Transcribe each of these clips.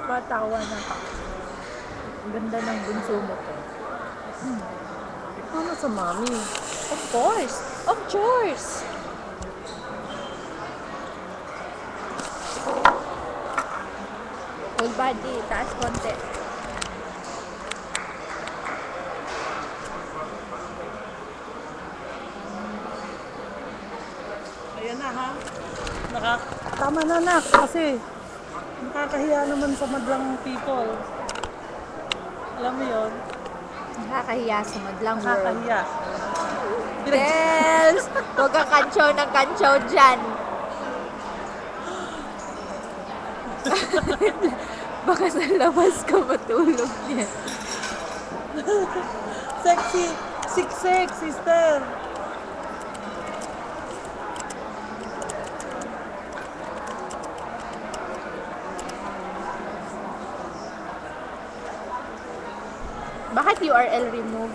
tumatawa na. Ang ganda ng bunso mo to. Ano sa mami? Of course. Of course. Whole body. Taas konti. Ayan na ha. Tama na nak kasi nakakahiya naman sa madlang people. Alam mo yun? Nakakahiya sa madlang world. Nakakahiya. Dels! Huwag kang kantsaw ng kantsaw dyan. Baka sa labas ka matulog niya. Sexy! Siksik, sister! Bakit URL remove?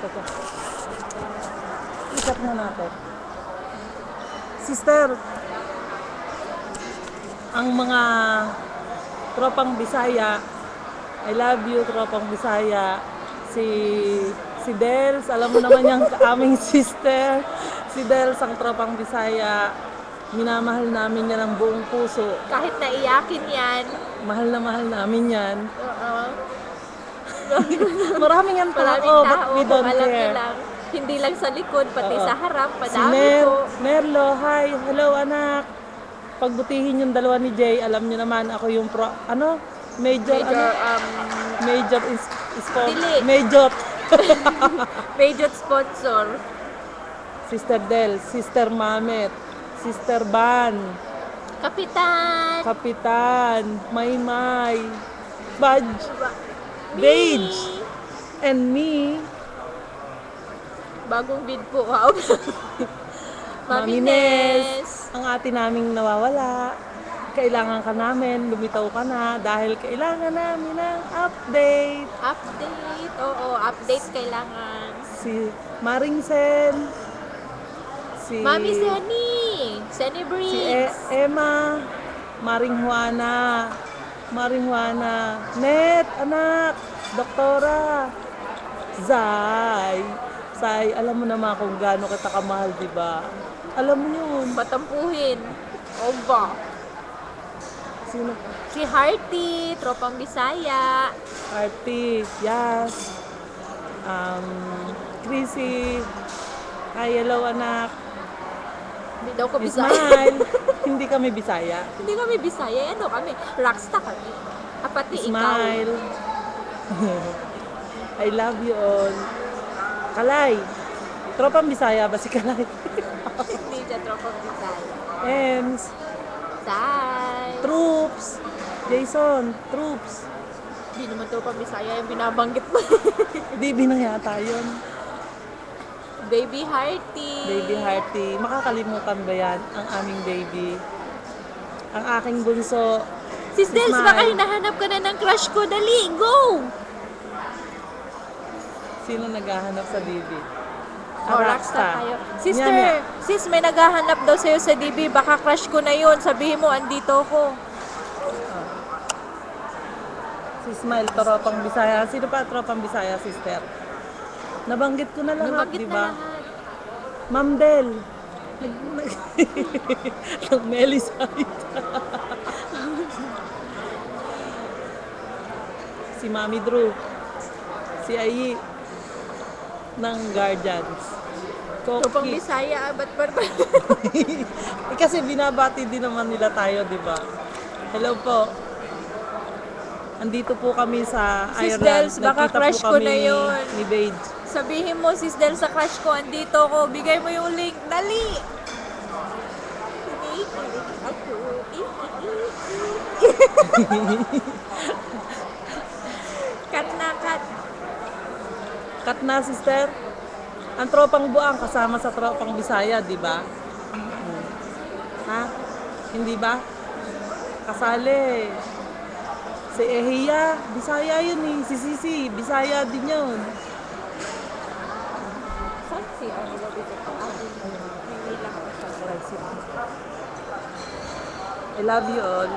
Ito. Ikat na natin. Sister, ang mga tropang Bisaya, I love you, tropang Bisaya. Si Dels, alam mo naman yung aming sister. Si Dels, ang tropang Bisaya. Minamahal namin yan ng buong puso. Kahit naiyakin yan. Mahal na mahal namin yan. Oo. Maraming yan Maraming tao, tao, but we don't alam niyo care. lang. Hindi lang sa likod, pati Oo. sa harap, Si madami po. Merlo, hi, hello anak. Pagbutihin yung dalawa ni Jay, alam niyo naman ako yung major Dili. major Major sponsor. Sister Del, Sister Mamet, Sister Ban, Kapitan. Maymay, Badge, Me. Beige, and me, Bagong bid po, wow. Mami Mami Nes. ang ate naming nawawala. Kailangan ka namin, lumitaw ka na dahil kailangan namin ng update. Update. Oo, update kailangan. Si Maring Sen, si Mami Senny si Briggs. Emma, Maring Juana, Net, anak, Doktora, Sai, alam mo naman kung gaano kita kamahal, di ba? Alam mo yun. Patampuhin. Oba. Sino? Si Hearty, tropang Bisaya. Artie, Yas, Chrissy, hi, hello anak, Hindi daw ko Bisaya. Smile, hindi kami Bisaya. Hindi kami Bisaya. Ano kami? Rockstar kami. Pati Smile. I love you all. Kalay. Tropang Bisaya ba si Kalay? ikaw. Hindi siya tropang Bisaya. Ems. Sai. Troops. Jason. Troops. Hindi naman tropang Bisaya yung binabanggit mo. Di binayata yun. Baby Hearty. Baby Hearty. Makakalimutan ba yan ang aming baby? Ang aking bunso. Sis Dels, Smile. baka hinahanap ka na ng crush ko. Dali, go! Sino naghahanap sa baby? Oh, rockstar tayo. Sister, Nyanya. sis, may naghahanap daw sa'yo sa DB. Baka crush ko na yun. Sabihin mo, andito ko. Si Smile, tropang Bisaya. Sino pa tropang Bisaya, sister? Nabanggit ko na lahat, Nabanggit di na ba? lahat. Ma'am Del. Nag-Melisite. Si Mami Drew. Si Ayi. Ng Guardians. Tropang Koki. Bisaya, ba't Kasi binabati din naman nila tayo, di ba? Hello po. Andito po kami sa Sis Ireland. Dels, baka Nagkita po crush ko kami na yun. Ni Beige. Sabihin mo, sis Del, sa crush ko, andito ko. Bigay mo yung link. Dali! Cut na, cut. Cut na, sister. Ang tropang buang kasama sa tropang Bisaya, di ba? Ha? Hindi ba? Kasali. Si Ehiya, Bisaya yun eh. Si Sisi, Bisaya din yun. Saan si Angelo dito? I love you all.